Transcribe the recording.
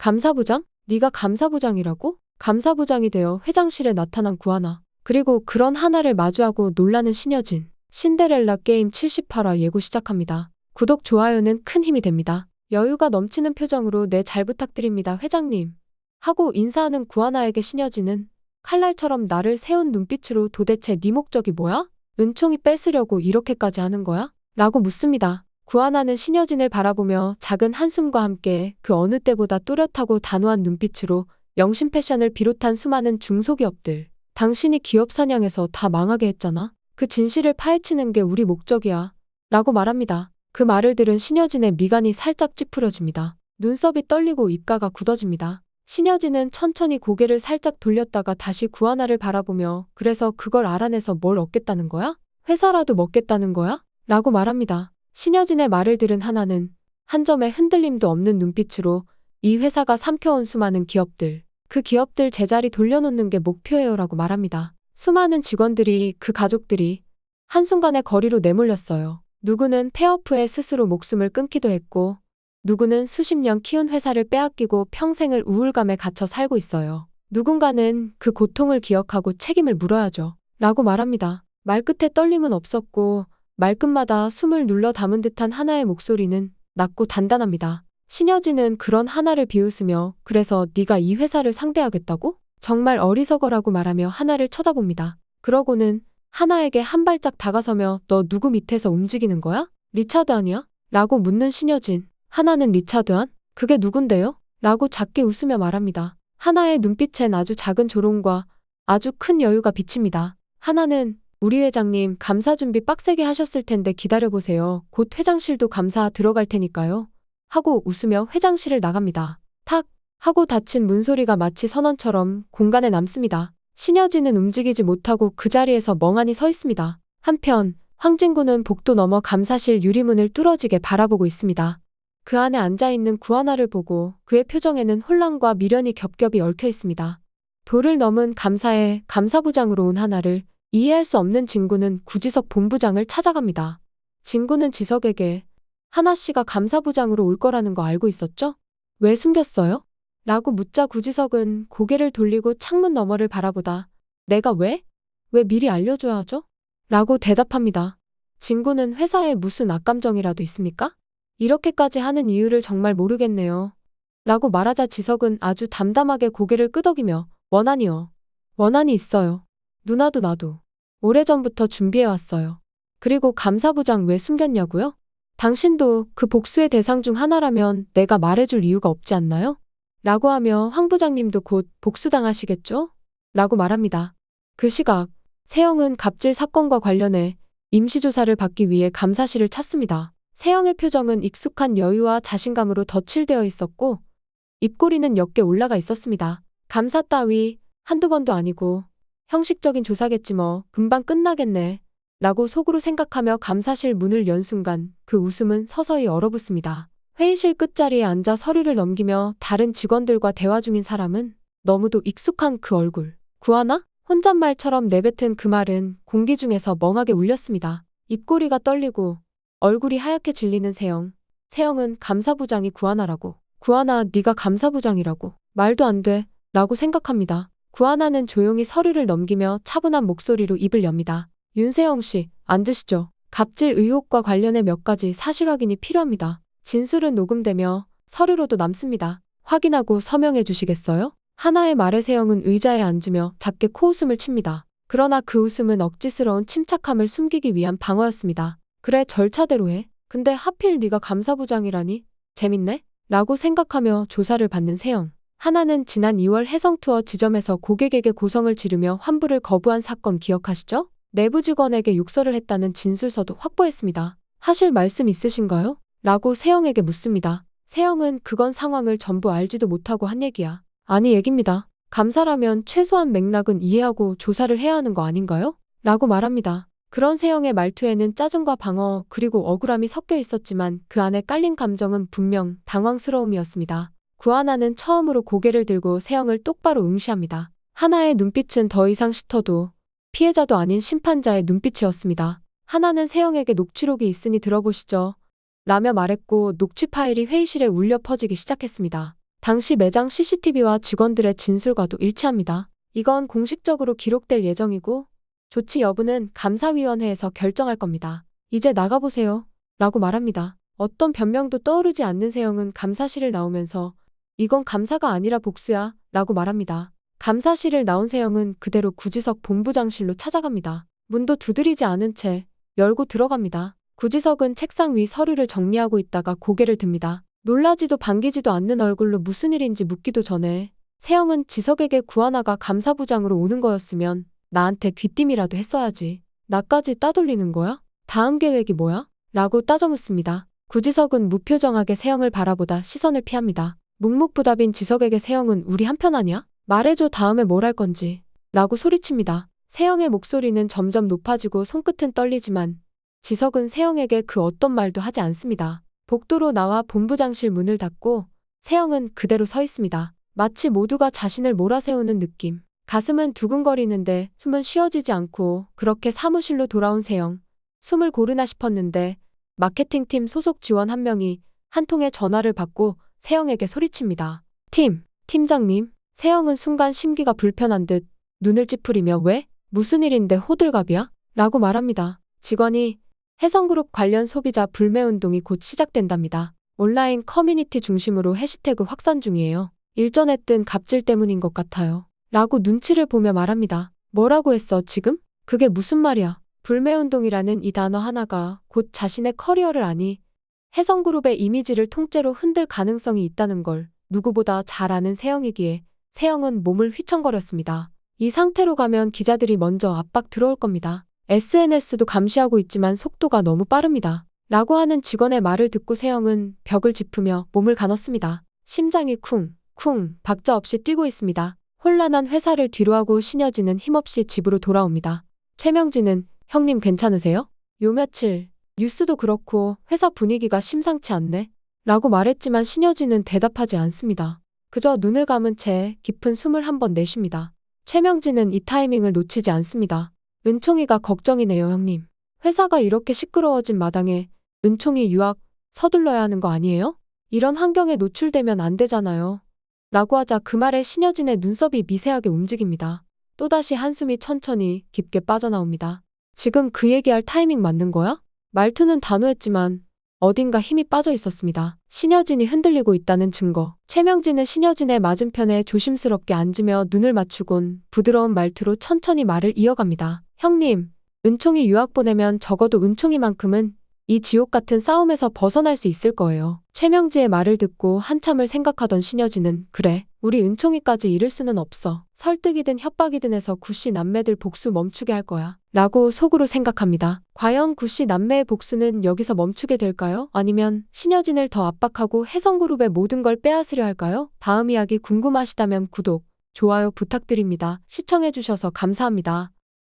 감사부장? 네가 감사부장이라고? 감사부장이 되어 회장실에 나타난 구하나. 그리고 그런 하나를 마주하고 놀라는 신여진. 신데렐라 게임 78화 예고 시작합니다. 구독, 좋아요는 큰 힘이 됩니다. 여유가 넘치는 표정으로 네, 잘 부탁드립니다, 회장님. 하고 인사하는 구하나에게 신여진은 칼날처럼 나를 세운 눈빛으로 도대체 네 목적이 뭐야? 은총이 뺏으려고 이렇게까지 하는 거야? 라고 묻습니다. 구하나는 신여진을 바라보며 작은 한숨과 함께 그 어느 때보다 또렷하고 단호한 눈빛으로 영신 패션을 비롯한 수많은 중소기업들, 당신이 기업 사냥해서 다 망하게 했잖아. 그 진실을 파헤치는 게 우리 목적이야. 라고 말합니다. 그 말을 들은 신여진의 미간이 살짝 찌푸려집니다. 눈썹이 떨리고 입가가 굳어집니다. 신여진은 천천히 고개를 살짝 돌렸다가 다시 구하나를 바라보며 그래서 그걸 알아내서 뭘 얻겠다는 거야? 회사라도 먹겠다는 거야? 라고 말합니다. 신여진의 말을 들은 하나는 한 점의 흔들림도 없는 눈빛으로 이 회사가 삼켜온 수많은 기업들, 그 기업들 제자리 돌려놓는 게 목표예요 라고 말합니다. 수많은 직원들이, 그 가족들이 한순간에 거리로 내몰렸어요. 누구는 폐업 후에 스스로 목숨을 끊기도 했고 누구는 수십 년 키운 회사를 빼앗기고 평생을 우울감에 갇혀 살고 있어요. 누군가는 그 고통을 기억하고 책임을 물어야죠. 라고 말합니다. 말끝에 떨림은 없었고 말끝마다 숨을 눌러 담은 듯한 하나의 목소리는 낮고 단단합니다. 신여진은 그런 하나를 비웃으며 그래서 네가 이 회사를 상대하겠다고? 정말 어리석어라고 말하며 하나를 쳐다봅니다. 그러고는 하나에게 한 발짝 다가서며 너 누구 밑에서 움직이는 거야? 리차드 아니야? 라고 묻는 신여진. 하나는 리차드 안? 그게 누군데요? 라고 작게 웃으며 말합니다. 하나의 눈빛엔 아주 작은 조롱과 아주 큰 여유가 비칩니다. 하나는 우리 회장님 감사 준비 빡세게 하셨을 텐데 기다려보세요. 곧 회장실도 감사 들어갈 테니까요. 하고 웃으며 회장실을 나갑니다. 탁! 하고 닫힌 문소리가 마치 선언처럼 공간에 남습니다. 신여진은 움직이지 못하고 그 자리에서 멍하니 서 있습니다. 한편 황진구는 복도 너머 감사실 유리문을 뚫어지게 바라보고 있습니다. 그 안에 앉아있는 구하나를 보고 그의 표정에는 혼란과 미련이 겹겹이 얽혀 있습니다. 도를 넘은 감사에 감사부장으로 온 하나를 이해할 수 없는 진구는 구지석 본부장을 찾아갑니다. 진구는 지석에게 하나씨가 감사부장으로 올 거라는 거 알고 있었죠? 왜 숨겼어요? 라고 묻자 구지석은 고개를 돌리고 창문 너머를 바라보다 내가 왜? 왜 미리 알려줘야 하죠? 라고 대답합니다. 진구는 회사에 무슨 악감정이라도 있습니까? 이렇게까지 하는 이유를 정말 모르겠네요. 라고 말하자 지석은 아주 담담하게 고개를 끄덕이며 원한이요. 원한이 있어요. 누나도 나도. 오래전부터 준비해왔어요. 그리고 감사부장 왜 숨겼냐고요? 당신도 그 복수의 대상 중 하나라면 내가 말해줄 이유가 없지 않나요? 라고 하며 황 부장님도 곧 복수당하시겠죠? 라고 말합니다. 그 시각 세영은 갑질 사건과 관련해 임시조사를 받기 위해 감사실을 찾습니다. 세영의 표정은 익숙한 여유와 자신감으로 덧칠되어 있었고 입꼬리는 역게 올라가 있었습니다. 감사 따위 한두 번도 아니고 형식적인 조사겠지 뭐 금방 끝나겠네 라고 속으로 생각하며 감사실 문을 연 순간 그 웃음은 서서히 얼어붙습니다. 회의실 끝자리에 앉아 서류를 넘기며 다른 직원들과 대화 중인 사람은 너무도 익숙한 그 얼굴. 구하나? 혼잣말처럼 내뱉은 그 말은 공기 중에서 멍하게 울렸습니다. 입꼬리가 떨리고 얼굴이 하얗게 질리는 세영. 세영은 감사부장이 구하나라고. 구하나 네가 감사부장이라고. 말도 안 돼. 라고 생각합니다. 구하나는 조용히 서류를 넘기며 차분한 목소리로 입을 엽니다. 윤세영 씨, 앉으시죠. 갑질 의혹과 관련해 몇 가지 사실 확인이 필요합니다. 진술은 녹음되며 서류로도 남습니다. 확인하고 서명해 주시겠어요? 하나의 말에 세영은 의자에 앉으며 작게 코웃음을 칩니다. 그러나 그 웃음은 억지스러운 침착함을 숨기기 위한 방어였습니다. 그래, 절차대로 해. 근데 하필 네가 감사부장이라니? 재밌네? 라고 생각하며 조사를 받는 세영. 하나는 지난 2월 해성투어 지점에서 고객에게 고성을 지르며 환불을 거부한 사건 기억하시죠? 내부 직원에게 욕설을 했다는 진술서도 확보했습니다. 하실 말씀 있으신가요? 라고 세영에게 묻습니다. 세영은 그건 상황을 전부 알지도 못하고 한 얘기야. 아니 얘깁니다. 감사라면 최소한 맥락은 이해하고 조사를 해야 하는 거 아닌가요? 라고 말합니다. 그런 세영의 말투에는 짜증과 방어 그리고 억울함이 섞여 있었지만 그 안에 깔린 감정은 분명 당황스러움이었습니다. 구하나는 처음으로 고개를 들고 세영을 똑바로 응시합니다. 하나의 눈빛은 더 이상 짙어도 피해자도 아닌 심판자의 눈빛이었습니다. 하나는 세영에게 녹취록이 있으니 들어보시죠. 라며 말했고 녹취 파일이 회의실에 울려 퍼지기 시작했습니다. 당시 매장 CCTV와 직원들의 진술과도 일치합니다. 이건 공식적으로 기록될 예정이고 조치 여부는 감사위원회에서 결정할 겁니다. 이제 나가보세요. 라고 말합니다. 어떤 변명도 떠오르지 않는 세영은 감사실을 나오면서 이건 감사가 아니라 복수야. 라고 말합니다. 감사실을 나온 세영은 그대로 구지석 본부장실로 찾아갑니다. 문도 두드리지 않은 채 열고 들어갑니다. 구지석은 책상 위 서류를 정리하고 있다가 고개를 듭니다. 놀라지도 반기지도 않는 얼굴로 무슨 일인지 묻기도 전에 세영은 지석에게 구하나가 감사부장으로 오는 거였으면 나한테 귀띔이라도 했어야지. 나까지 따돌리는 거야? 다음 계획이 뭐야? 라고 따져 묻습니다. 구지석은 무표정하게 세영을 바라보다 시선을 피합니다. 묵묵부답인 지석에게 세영은 우리 한편 아니야? 말해줘 다음에 뭘 할 건지. 라고 소리칩니다. 세영의 목소리는 점점 높아지고 손끝은 떨리지만 지석은 세영에게 그 어떤 말도 하지 않습니다. 복도로 나와 본부장실 문을 닫고 세영은 그대로 서 있습니다. 마치 모두가 자신을 몰아세우는 느낌. 가슴은 두근거리는데 숨은 쉬어지지 않고 그렇게 사무실로 돌아온 세영. 숨을 고르나 싶었는데 마케팅팀 소속 지원 한 명이 한 통의 전화를 받고 세영에게 소리칩니다. 팀장님. 세영은 순간 심기가 불편한 듯 눈을 찌푸리며 왜? 무슨 일인데 호들갑이야? 라고 말합니다. 직원이 해성그룹 관련 소비자 불매운동이 곧 시작된답니다. 온라인 커뮤니티 중심으로 해시태그 확산 중이에요. 일전에 뜬 갑질 때문인 것 같아요. 라고 눈치를 보며 말합니다. 뭐라고 했어 지금? 그게 무슨 말이야? 불매운동이라는 이 단어 하나가 곧 자신의 커리어를 아니 해성그룹의 이미지를 통째로 흔들 가능성이 있다는 걸 누구보다 잘 아는 세영이기에 세영은 몸을 휘청거렸습니다. 이 상태로 가면 기자들이 먼저 압박 들어올 겁니다. SNS도 감시하고 있지만 속도가 너무 빠릅니다. 라고 하는 직원의 말을 듣고 세영은 벽을 짚으며 몸을 가눴습니다. 심장이 쿵쿵 박자 없이 뛰고 있습니다. 혼란한 회사를 뒤로하고 신여진은 힘없이 집으로 돌아옵니다. 최명진은 형님 괜찮으세요? 요 며칠 뉴스도 그렇고 회사 분위기가 심상치 않네. 라고 말했지만 신여진은 대답하지 않습니다. 그저 눈을 감은 채 깊은 숨을 한번 내쉽니다. 최명진은 이 타이밍을 놓치지 않습니다. 은총이가 걱정이네요 형님. 회사가 이렇게 시끄러워진 마당에 은총이 유학 서둘러야 하는 거 아니에요? 이런 환경에 노출되면 안 되잖아요. 라고 하자 그 말에 신여진의 눈썹이 미세하게 움직입니다. 또다시 한숨이 천천히 깊게 빠져나옵니다. 지금 그 얘기할 타이밍 맞는 거야? 말투는 단호했지만 어딘가 힘이 빠져 있었습니다. 신여진이 흔들리고 있다는 증거. 최명진은 신여진의 맞은편에 조심스럽게 앉으며 눈을 맞추곤 부드러운 말투로 천천히 말을 이어갑니다. 형님, 은총이 유학 보내면 적어도 은총이만큼은 이 지옥 같은 싸움에서 벗어날 수 있을 거예요. 최명지의 말을 듣고 한참을 생각하던 신여진은 그래, 우리 은총이까지 잃을 수는 없어. 설득이든 협박이든 해서 구씨 남매들 복수 멈추게 할 거야. 라고 속으로 생각합니다. 과연 구씨 남매의 복수는 여기서 멈추게 될까요? 아니면 신여진을 더 압박하고 해성그룹의 모든 걸 빼앗으려 할까요? 다음 이야기 궁금하시다면 구독, 좋아요 부탁드립니다. 시청해주셔서 감사합니다.